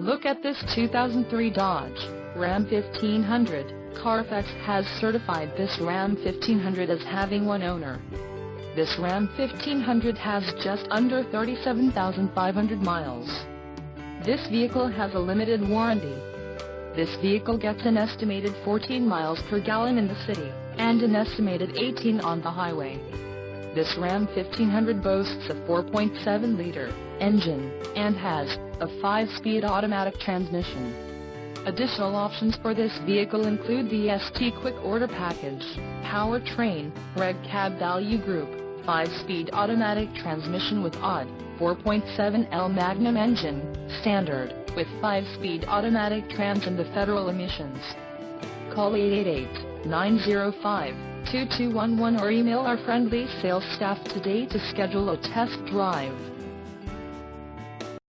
Look at this 2003 Dodge Ram 1500. Carfax has certified this Ram 1500 as having one owner. This Ram 1500 has just under 37,500 miles. This vehicle has a limited warranty. This vehicle gets an estimated 14 miles per gallon in the city, and an estimated 18 on the highway. This Ram 1500 boasts a 4.7-liter engine, and has a 5-speed automatic transmission. Additional options for this vehicle include the ST Quick Order Package, Powertrain, Reg Cab Value Group, 5-speed automatic transmission with odd, 4.7L Magnum engine, standard, with 5-speed automatic trans and the federal emissions. Call 888-905-2211 or email our friendly sales staff today to schedule a test drive.